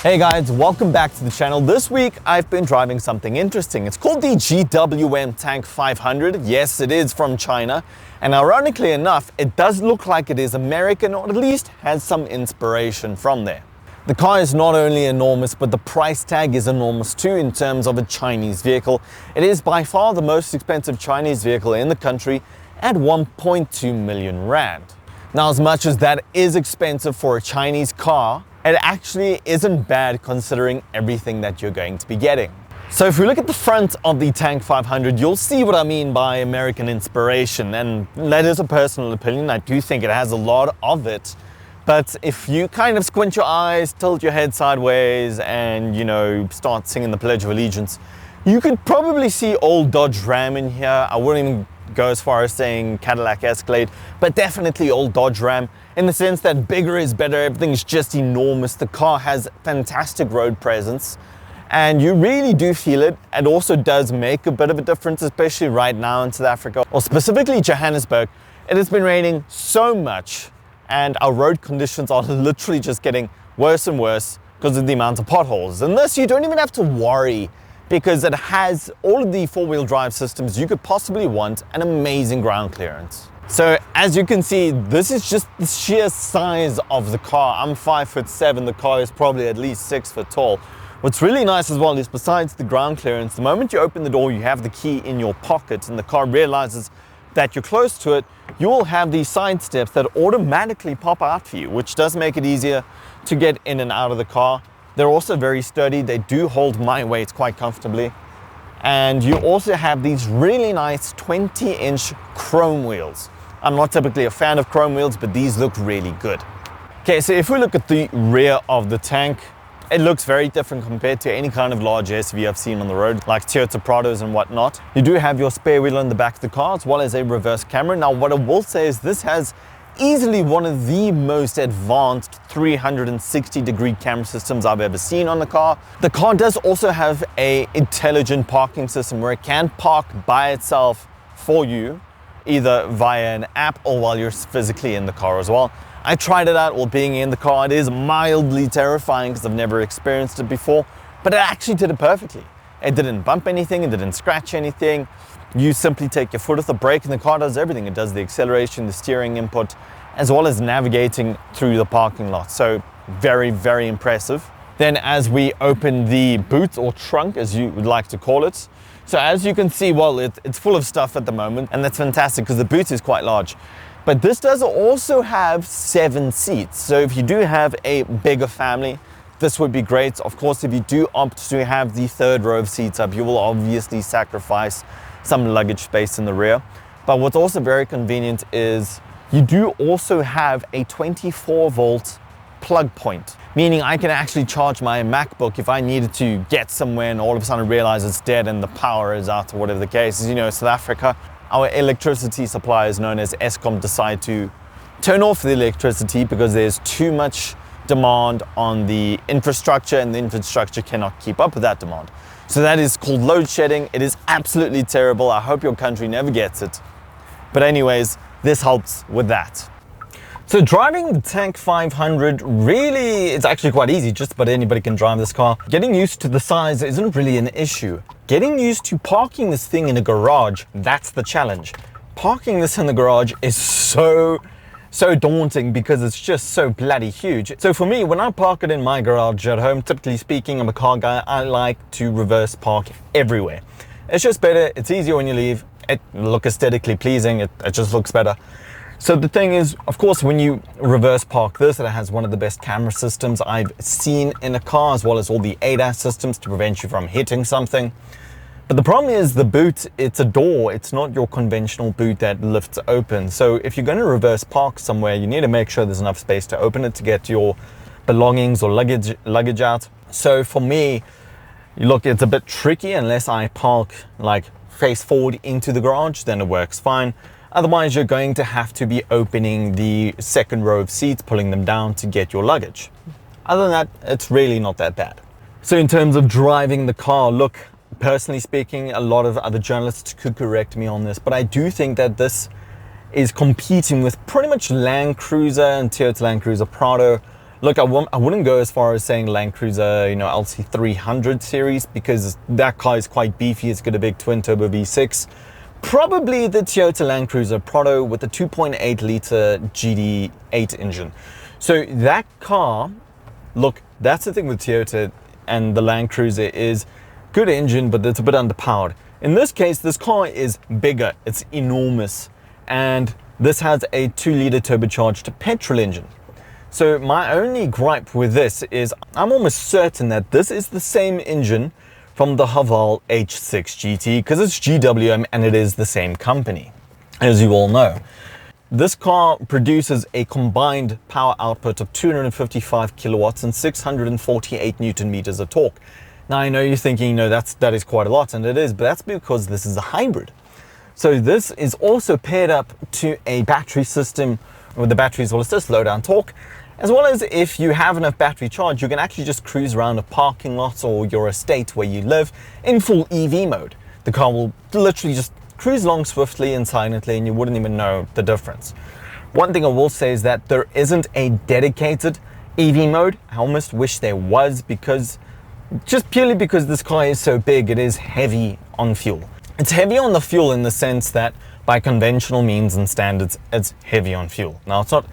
Hey guys, welcome back to the channel. This week I've been driving something interesting. It's called the GWM Tank 500. Yes, it is from China, and ironically enough, it does look like it is American, or at least has some inspiration from there. The car is not only enormous, but the price tag is enormous too in terms of a Chinese vehicle. It is by far the most expensive Chinese vehicle in the country at 1.2 million rand. Now, as much as that is expensive for a Chinese car, it actually isn't bad considering everything that you're going to be getting. So if we look at the front of the Tank 500, you'll see what I mean by American inspiration, and that is a personal opinion. I do think it has a lot of it, but if you kind of squint your eyes, tilt your head sideways, and start singing the Pledge of Allegiance, you could probably see old Dodge Ram in here. I wouldn't even go as far as saying Cadillac Escalade, but definitely old Dodge Ram, in the sense that bigger is better. Everything's just enormous. The car has fantastic road presence, and you really do feel it. It also does make a bit of a difference, especially right now in South Africa, or specifically Johannesburg. It has been raining so much, and our road conditions are literally just getting worse and worse because of the amount of potholes. And this, you don't even have to worry, because it has all of the four-wheel drive systems you could possibly want and amazing ground clearance. So as you can see, this is just the sheer size of the car. I'm 5'7", the car is probably at least 6 foot tall. What's really nice as well is, besides the ground clearance, the moment you open the door, you have the key in your pocket and the car realizes that you're close to it, you will have these side steps that automatically pop out for you, which does make it easier to get in and out of the car. They're also very sturdy. They do hold my weight quite comfortably. And you also have these really nice 20-inch chrome wheels. I'm not typically a fan of chrome wheels, but these look really good. Okay, so if we look at the rear of the tank, it looks very different compared to any kind of large SUV I've seen on the road, like Toyota Prados and whatnot. You do have your spare wheel in the back of the car, as well as a reverse camera. Now, what I will say is this has easily one of the most advanced 360-degree camera systems I've ever seen on the car. The car does also have an intelligent parking system where it can park by itself for you, either via an app or while you're physically in the car as well. I tried it out while being in the car. It is mildly terrifying because I've never experienced it before, but it actually did it perfectly. It didn't bump anything, it didn't scratch anything. You simply take your foot off the brake and the car does everything. It does the acceleration, the steering input, as well as navigating through the parking lot. So very, very impressive. Then as we open the boot, or trunk as you would like to call it, so as you can see, well, it's full of stuff at the moment, and that's fantastic because the boot is quite large. But this does also have 7 seats. So if you do have a bigger family, this would be great. Of course, if you do opt to have the third row of seats up, you will obviously sacrifice some luggage space in the rear. But what's also very convenient is you do also have a 24-volt plug point, meaning I can actually charge my MacBook if I needed to get somewhere and all of a sudden realize it's dead and the power is out, or whatever the case is. South Africa, our electricity suppliers known as Eskom decide to turn off the electricity because there's too much demand on the infrastructure, and the infrastructure cannot keep up with that demand. So that is called load shedding. It is absolutely terrible. I hope your country never gets it. But anyways, this helps with that. So driving the Tank 500 really is actually quite easy. Just about anybody can drive this car. Getting used to the size isn't really an issue. Getting used to parking this thing in a garage, that's the challenge. Parking this in the garage is so daunting because it's just so bloody huge. So for me, when I park it in my garage at home, typically speaking, I'm a car guy, I like to reverse park everywhere. It's just better, it's easier when you leave, it looks aesthetically pleasing, it just looks better. So the thing is, of course, when you reverse park this, it has one of the best camera systems I've seen in a car, as well as all the ADAS systems to prevent you from hitting something. But the problem is the boot, it's a door. It's not your conventional boot that lifts open. So if you're going to reverse park somewhere, you need to make sure there's enough space to open it to get your belongings or luggage out. So for me, look, it's a bit tricky unless I park like face forward into the garage, then it works fine. Otherwise, you're going to have to be opening the second row of seats, pulling them down to get your luggage. Other than that, it's really not that bad. So in terms of driving the car, look, personally speaking, a lot of other journalists could correct me on this, but I do think that this is competing with pretty much Land Cruiser and Toyota Land Cruiser Prado Look, I wouldn't go as far as saying Land Cruiser, LC300 series, because that car is quite beefy. It's got a big twin turbo V6. Probably the Toyota Land Cruiser Prado with a 2.8 liter GD8 engine. So that car, look, that's the thing with Toyota and the Land Cruiser is good engine, but it's a bit underpowered. In this case, this car is bigger, it's enormous, and this has a 2 liter turbocharged petrol engine. So my only gripe with this is I'm almost certain that this is the same engine from the Haval H6 GT, because it's GWM and it is the same company, as you all know. This car produces a combined power output of 255 kilowatts and 648 Newton meters of torque. Now I know you're thinking, that is quite a lot, and it is, but that's because this is a hybrid. So this is also paired up to a battery system where the batteries will assist low down torque, as well as if you have enough battery charge, you can actually just cruise around a parking lot or your estate where you live in full EV mode. The car will literally just cruise along swiftly and silently, and you wouldn't even know the difference. One thing I will say is that there isn't a dedicated EV mode. I almost wish there was, because just purely because this car is so big, it is heavy on fuel. It's heavy on the fuel in the sense that by conventional means and standards, it's heavy on fuel. Now, it's not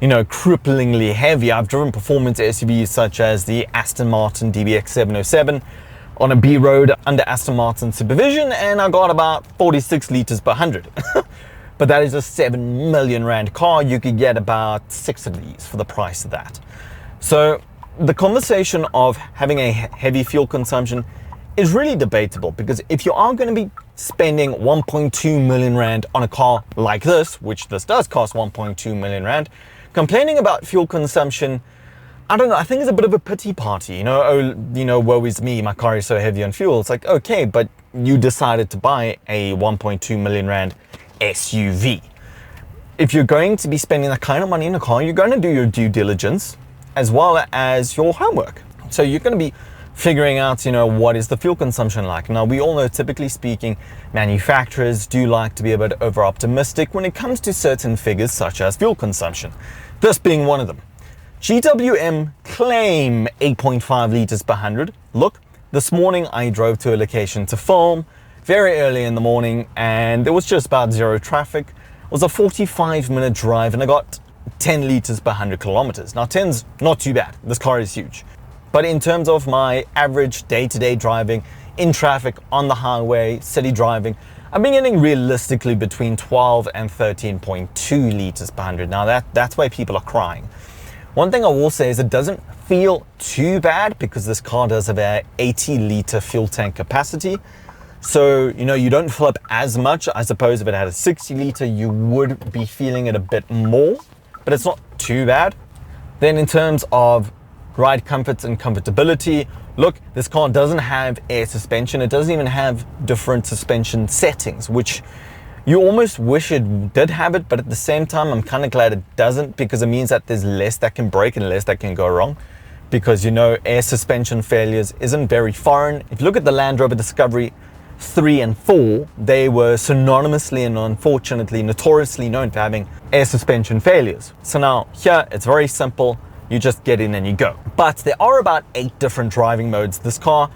cripplingly heavy. I've driven performance SUVs such as the Aston Martin DBX 707 on a B road under Aston Martin supervision, and I got about 46 liters per 100. But that is a 7 million rand car. You could get about 6 of these for the price of that. So the conversation of having a heavy fuel consumption is really debatable, because if you are going to be spending 1.2 million rand on a car like this, which this does cost 1.2 million rand, complaining about fuel consumption, I don't know, I think it's a bit of a pity party, woe is me, my car is so heavy on fuel. It's like, okay, but you decided to buy a 1.2 million rand SUV. If you're going to be spending that kind of money in a car, you're going to do your due diligence as well as your homework. So you're going to be figuring out, what is the fuel consumption like. Now, we all know, typically speaking, manufacturers do like to be a bit over optimistic when it comes to certain figures such as fuel consumption, this being one of them. GWM claim 8.5 liters per 100. Look, this morning I drove to a location to film very early in the morning, and there was just about zero traffic. It was a 45-minute drive, and I got 10 liters per 100 kilometers. Now, 10's not too bad. This car is huge. But in terms of my average day-to-day driving, in traffic, on the highway, city driving, I've been getting realistically between 12 and 13.2 liters per 100. Now that's why people are crying. One thing I will say is it doesn't feel too bad, because this car does have an 80 liter fuel tank capacity. So, you don't fill up as much. I suppose if it had a 60 liter, you would be feeling it a bit more, but it's not too bad. Then in terms of ride comfort and comfortability, look, this car doesn't have air suspension. It doesn't even have different suspension settings, which you almost wish it did have it, but at the same time, I'm kind of glad it doesn't, because it means that there's less that can break and less that can go wrong, because air suspension failures isn't very foreign. If you look at the Land Rover Discovery 3 and 4, they were synonymously and unfortunately notoriously known for having air suspension failures. So now here, it's very simple. You just get in and you go. But there are about 8 different driving modes. This car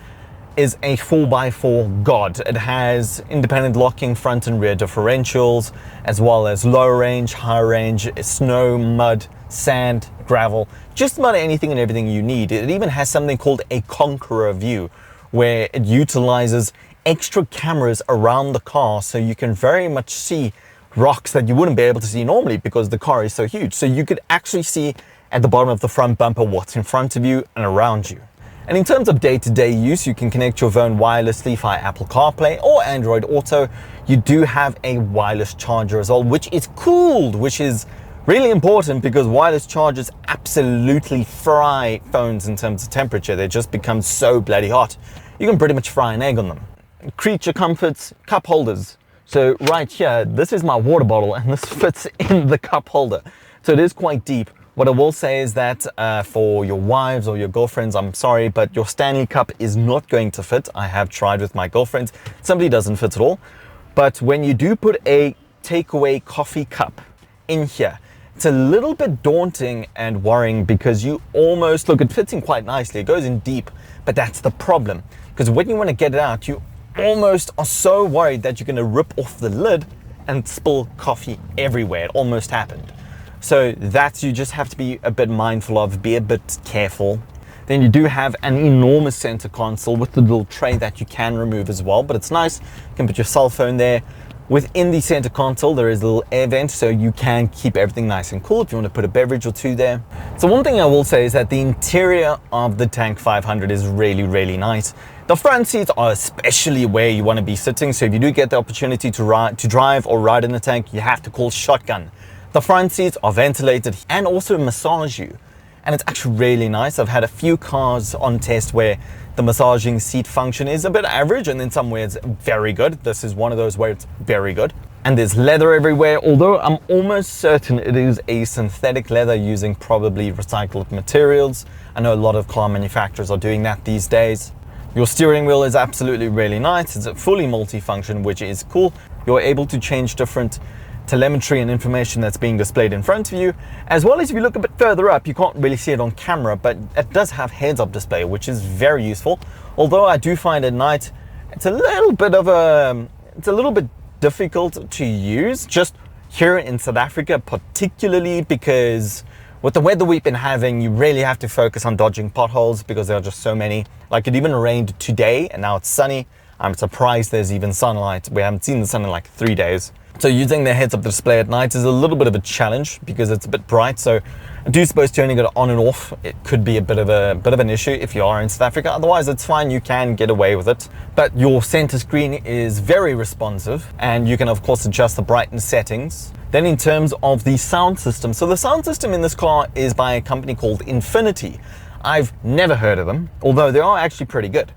is a 4x4 god. It has independent locking front and rear differentials, as well as low range, high range, snow, mud, sand, gravel, just about anything and everything you need. It even has something called a Conqueror view, where it utilizes extra cameras around the car, so you can very much see rocks that you wouldn't be able to see normally because the car is so huge. So you could actually see at the bottom of the front bumper what's in front of you and around you. And in terms of day-to-day use, you can connect your phone wirelessly via Apple CarPlay or Android Auto. You do have a wireless charger as well, which is cooled, which is really important, because wireless chargers absolutely fry phones in terms of temperature. They just become so bloody hot. You can pretty much fry an egg on them. Creature comforts, cup holders. So right here, this is my water bottle, and this fits in the cup holder. So it is quite deep. What I will say is that for your wives or your girlfriends, I'm sorry, but your Stanley cup is not going to fit. I have tried with my girlfriends. Somebody doesn't fit at all. But when you do put a takeaway coffee cup in here, It's a little bit daunting and worrying because you almost, look, it fits in quite nicely. It goes in deep, but that's the problem. Because when you want to get it out, you almost are so worried that you're going to rip off the lid and spill coffee everywhere. It almost happened. So that's, you just have to be a bit mindful of, be a bit careful. Then you do have an enormous center console with the little tray that you can remove as well, but it's nice. You can put your cell phone there. Within the center console, there is a little air vent, so you can keep everything nice and cool if you want to put a beverage or two there. So one thing I will say is that the interior of the Tank 500 is really, really nice. The front seats are especially where you want to be sitting, so if you do get the opportunity to drive or ride in the Tank, you have to call shotgun. The front seats are ventilated and also massage you. And it's actually really nice. I've had a few cars on test where the massaging seat function is a bit average, and then somewhere it's very good. This is one of those where it's very good. And there's leather everywhere, although I'm almost certain it is a synthetic leather using probably recycled materials. I know a lot of car manufacturers are doing that these days. Your steering wheel is absolutely really nice. It's a fully multi-function, which is cool. You're able to change different telemetry and information that's being displayed in front of you, as well as if you look a bit further up, you can't really see it on camera, but it does have heads-up display, which is very useful. Although I do find at night it's a little bit difficult to use, just here in South Africa particularly, because with the weather we've been having, you really have to focus on dodging potholes because there are just so many. Like, it even rained today and now it's sunny. I'm surprised there's even sunlight. We haven't seen the sun in like 3 days. So using the heads-up display at night is a little bit of a challenge because it's a bit bright. So I do suppose turning it on and off, it could be a bit of an issue if you are in South Africa. Otherwise, it's fine. You can get away with it. But your center screen is very responsive, and you can of course adjust the brightness settings. Then in terms of the sound system, so the sound system in this car is by a company called Infinity. I've never heard of them, although they are actually pretty good.